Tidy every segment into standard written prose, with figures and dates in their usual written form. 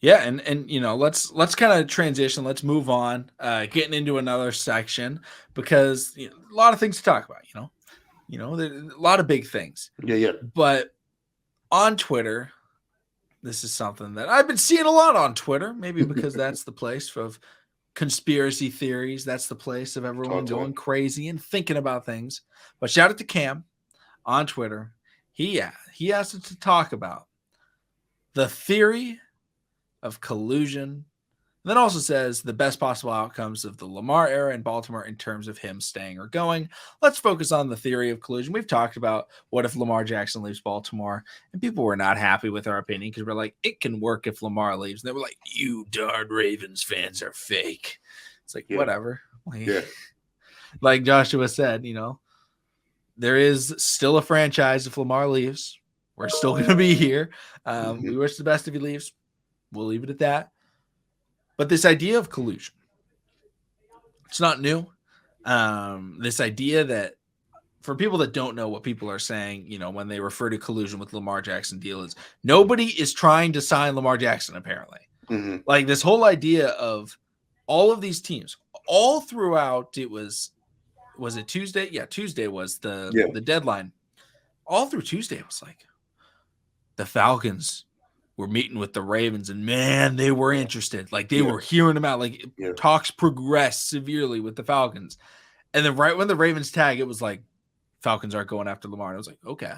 Yeah, and let's kind of transition. Let's move on, getting into another section because a lot of things to talk about. There's a lot of big things. Yeah. But on Twitter, this is something that I've been seeing a lot on Twitter. Maybe because that's the place of conspiracy theories. That's the place of everyone going crazy and thinking about things. But shout out to Cam on Twitter. He asked us to talk about the theory of collusion. And then also says the best possible outcomes of the Lamar era in Baltimore in terms of him staying or going. Let's focus on the theory of collusion. We've talked about what if Lamar Jackson leaves Baltimore, and people were not happy with our opinion because we're like, it can work if Lamar leaves. And they were like, you darn Ravens fans are fake. It's like, whatever. Like Joshua said, there is still a franchise if Lamar leaves. We're still going to be here. We wish the best if he leaves. We'll leave it at that. But this idea of collusion, it's not new. This idea that for people that don't know what people are saying, when they refer to collusion with Lamar Jackson deal is nobody is trying to sign Lamar Jackson, apparently. Like this whole idea of all of these teams, all throughout, was it Tuesday? Yeah, Tuesday was the deadline. All through Tuesday, it was like the Falcons were meeting with the Ravens, and man, they were interested. Like they were hearing them out. Like talks progressed severely with the Falcons. And then right when the Ravens tag, it was like Falcons aren't going after Lamar. And I was like, okay.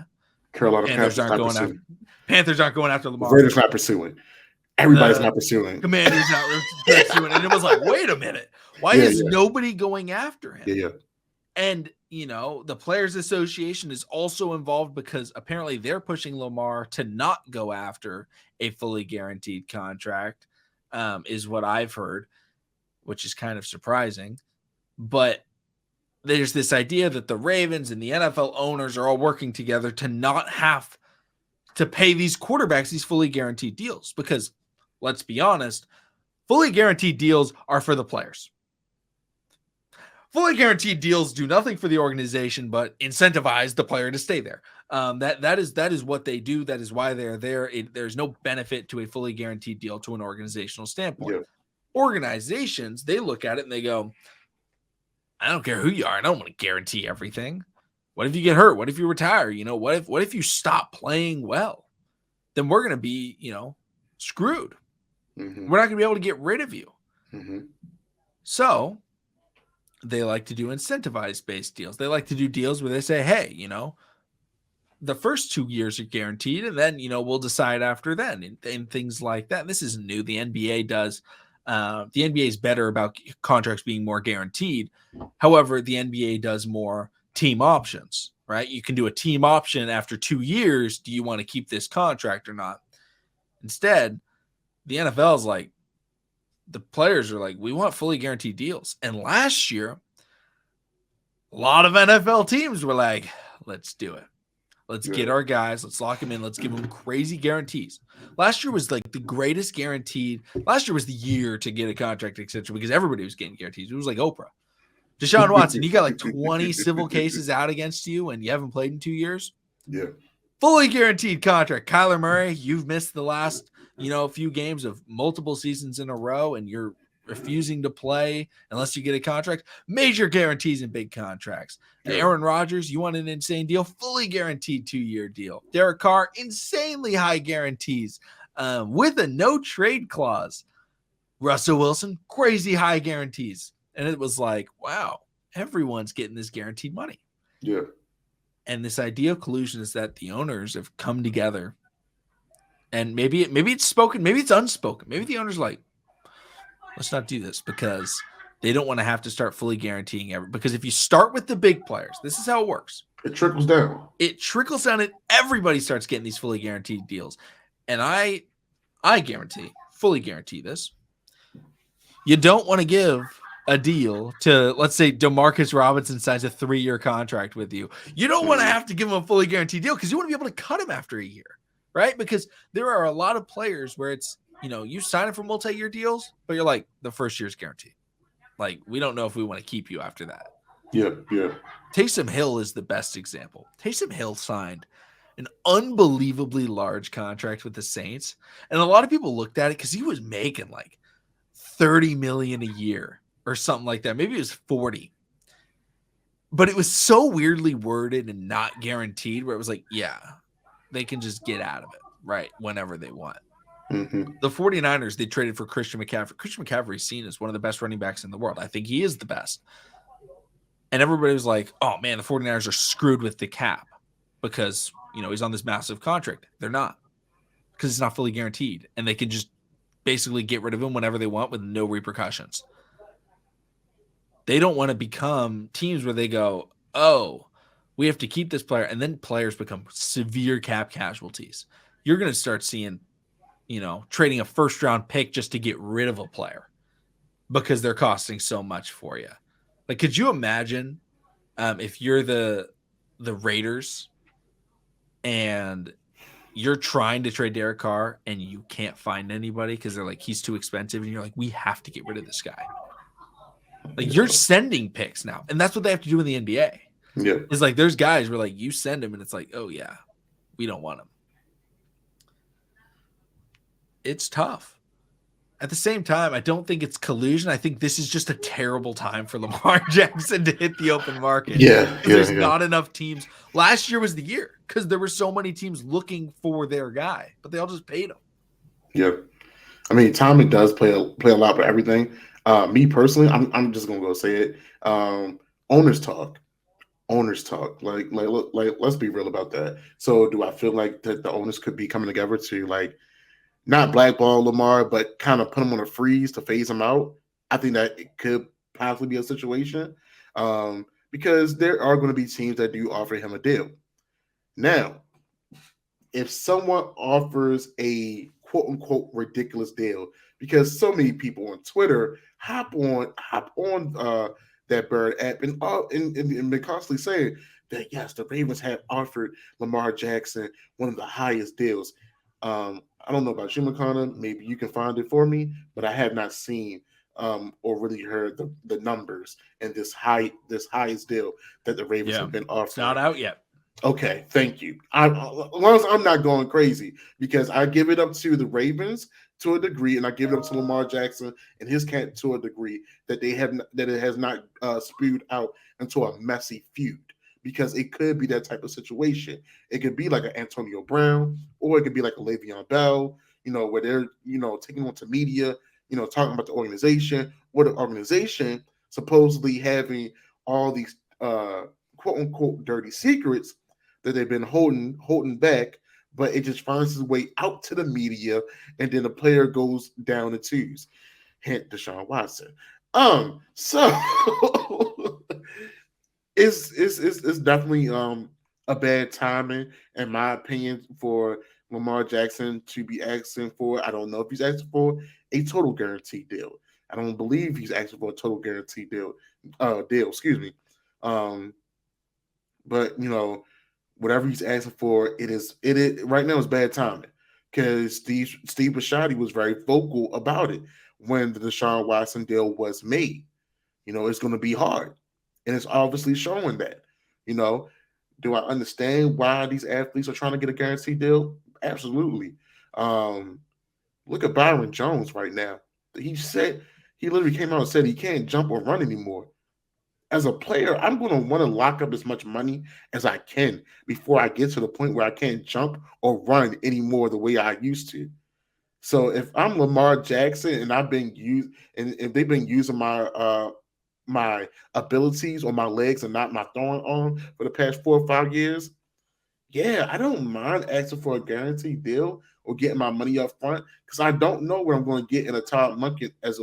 Carolina Panthers aren't going after Lamar. Raiders not pursuing. Everybody's not pursuing. Commanders not pursuing. And it was like, wait a minute. Why is nobody going after him? Yeah. And, the Players Association is also involved because apparently they're pushing Lamar to not go after a fully guaranteed contract, is what I've heard, which is kind of surprising. But there's this idea that the Ravens and the NFL owners are all working together to not have to pay these quarterbacks these fully guaranteed deals. Because, let's be honest, fully guaranteed deals are for the players. Fully guaranteed deals do nothing for the organization but incentivize the player to stay there. That is what they do. That is why they're there. There's no benefit to a fully guaranteed deal to an organizational standpoint. Organizations, they look at it and they go, I don't care who you are. I don't want to guarantee everything. What if you get hurt? What if you retire? What if you stop playing well? Then we're going to be, screwed. We're not going to be able to get rid of you. So they like to do incentivized-based deals. They like to do deals where they say, hey, the first 2 years are guaranteed, and then, we'll decide after then, and things like that. This isn't new. The NBA does. The NBA is better about contracts being more guaranteed. However, the NBA does more team options, right? You can do a team option after 2 years. Do you want to keep this contract or not? Instead, the NFL is like, the players are like, we want fully guaranteed deals. And last year, a lot of NFL teams were like, let's do it. Let's get our guys. Let's lock them in. Let's give them crazy guarantees. Last year was like the greatest guaranteed. Last year was the year to get a contract extension because everybody was getting guarantees. It was like Oprah. Deshaun Watson, you got like 20 civil cases out against you and you haven't played in 2 years? Yeah. Fully guaranteed contract. Kyler Murray, you've missed the last few games of multiple seasons in a row, and you're refusing to play unless you get a contract. Major guarantees and big contracts. Yeah. Aaron Rodgers, you want an insane deal? Fully guaranteed 2-year deal. Derek Carr, insanely high guarantees with a no trade clause. Russell Wilson, crazy high guarantees. And it was like, wow, everyone's getting this guaranteed money. Yeah. And this idea of collusion is that the owners have come together. And maybe it's spoken, maybe it's unspoken. Maybe the owner's like, let's not do this because they don't want to have to start fully guaranteeing everything. Because if you start with the big players, this is how it works. It trickles down. And everybody starts getting these fully guaranteed deals. And I fully guarantee this. You don't want to give a deal to, let's say, Demarcus Robinson signs a 3-year contract with you. You don't want to have to give him a fully guaranteed deal because you want to be able to cut him after a year. Right? Because there are a lot of players where it's, you sign up for multi-year deals, but you're like, the first year's guaranteed. Like, we don't know if we want to keep you after that. Yeah. Taysom Hill is the best example. Taysom Hill signed an unbelievably large contract with the Saints. And a lot of people looked at it because he was making like $30 million a year or something like that. Maybe it was 40. But it was so weirdly worded and not guaranteed where it was like, yeah, they can just get out of it, right, whenever they want. Mm-hmm. The 49ers, they traded for Christian McCaffrey. Christian McCaffrey is seen as one of the best running backs in the world. I think he is the best. And everybody was like, oh, man, the 49ers are screwed with the cap because, he's on this massive contract. They're not, because it's not fully guaranteed. And they can just basically get rid of him whenever they want with no repercussions. They don't want to become teams where they go, oh, we have to keep this player. And then players become severe cap casualties. You're going to start seeing, trading a first-round pick just to get rid of a player because they're costing so much for you. Like, could you imagine if you're the Raiders and you're trying to trade Derek Carr and you can't find anybody because they're like, he's too expensive. And you're like, we have to get rid of this guy. Like, you're sending picks now. And that's what they have to do in the NBA. Yeah. It's like, there's guys where like you send him and it's like, oh yeah, we don't want him. It's tough. At the same time, I don't think it's collusion. I think this is just a terrible time for Lamar Jackson to hit the open market. There's not enough teams. Last year was the year because there were so many teams looking for their guy, but they all just paid him. Yeah. I mean, timing does play a lot for everything. Me personally, I'm just gonna go say it. Owners talk. Like let's be real about that. So do I feel like that the owners could be coming together to like not blackball Lamar, but kind of put him on a freeze to phase him out? I think that it could possibly be a situation because there are going to be teams that do offer him a deal. Now, if someone offers a quote unquote ridiculous deal, because so many people on Twitter hop on that Bird app and been constantly saying that yes, the Ravens have offered Lamar Jackson one of the highest deals. I don't know about you, McConnell. Maybe you can find it for me, but I have not seen or really heard the numbers and this highest deal that the Ravens have been offering. It's not out yet. Okay, thank you. As long as I'm not going crazy, because I give it up to the Ravens to a degree, and I give it up to Lamar Jackson and his camp to a degree that it has not spewed out into a messy feud. Because it could be that type of situation. It could be like an Antonio Brown, or it could be like a Le'Veon Bell, where they're, taking on to media, talking about the organization, or the organization supposedly having all these quote unquote dirty secrets that they've been holding back, but it just finds its way out to the media, and then the player goes down the twos. Hint Deshaun Watson. So it's definitely a bad timing, in my opinion, for Lamar Jackson to be asking for. I don't know if he's asking for a total guarantee deal. I don't believe he's asking for a total guarantee deal. Excuse me. But whatever he's asking for, it is right now is bad timing, because Steve Bisciotti was very vocal about it when the Deshaun Watson deal was made. It's going to be hard. And it's obviously showing that. Do I understand why these athletes are trying to get a guaranteed deal? Absolutely. Look at Byron Jones right now. He literally came out and said he can't jump or run anymore. As a player, I'm going to want to lock up as much money as I can before I get to the point where I can't jump or run anymore the way I used to. So if I'm Lamar Jackson and I've been used, and if they've been using my abilities or my legs and not my throwing arm for the past 4 or 5 years, yeah, I don't mind asking for a guaranteed deal or getting my money up front, because I don't know what I'm going to get in a Todd Monken as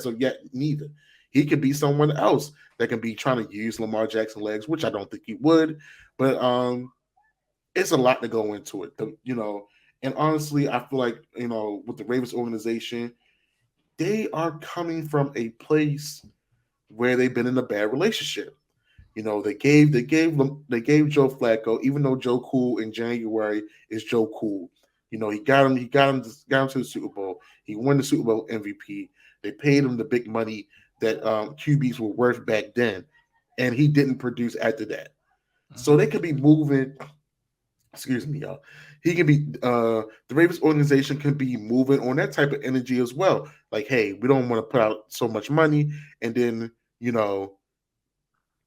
of yet neither. He could be someone else that can be trying to use Lamar Jackson legs, which I don't think he would. But it's a lot to go into it, And honestly, I feel like with the Ravens organization, they are coming from a place where they've been in a bad relationship. They gave Joe Flacco, even though Joe Cool in January is Joe Cool. He got him to the Super Bowl. He won the Super Bowl MVP. They paid him the big money that QBs were worth back then, and he didn't produce after that. So they could be moving excuse me, y'all. He can be the Ravens organization can be moving on that type of energy as well. Like, hey, we don't want to put out so much money, and then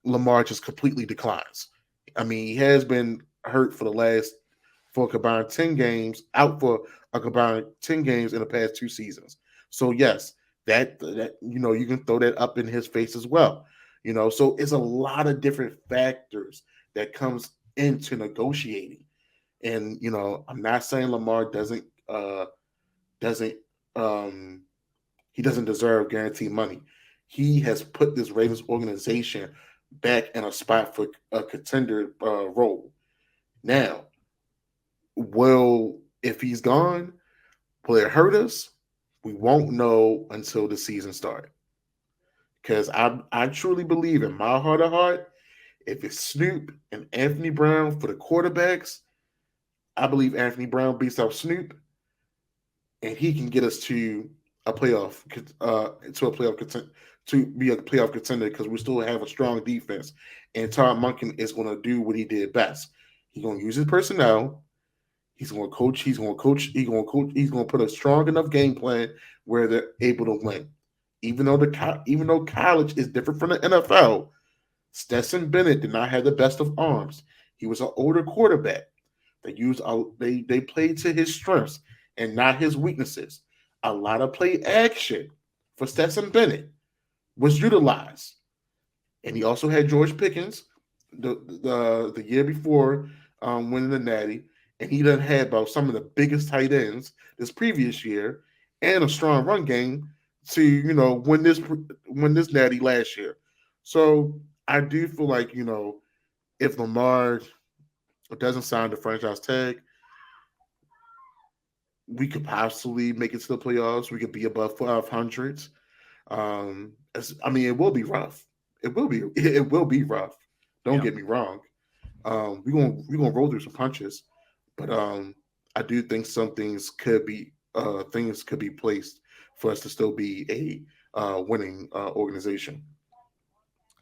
Lamar just completely declines. I mean, he has been hurt for a combined 10 games, out for a combined 10 games in the past 2 seasons. So yes, that you can throw that up in his face as well. So it's a lot of different factors that comes into negotiating. And I'm not saying Lamar doesn't um he doesn't deserve guaranteed money. He has put this Ravens organization back in a spot for a contender role. Now, if he's gone, will it hurt us? We won't know until the season starts. Because I truly believe in my heart of heart, if it's Snoop and Anthony Brown for the quarterbacks, I believe Anthony Brown beats out Snoop, and he can get us to a playoff to be a playoff contender because we still have a strong defense. And Todd Monken is going to do what he did best. He's going to use his personnel. He's going to coach. He's going to coach. He's going to coach. He's going to put a strong enough game plan where they're able to win. Even though college is different from the NFL, Stetson Bennett did not have the best of arms. He was an older quarterback. They played to his strengths and not his weaknesses. A lot of play action for Stetson Bennett was utilized, and he also had George Pickens the year before winning the Natty, and he done had about some of the biggest tight ends this previous year, and a strong run game to win this Natty last year. So I do feel like if Lamar doesn't sign the franchise tag, we could possibly make it to the playoffs. We could be above 500. It will be rough. It will be rough. Don't get me wrong. We're gonna roll through some punches, but I do think some things could be placed for us to still be a winning organization.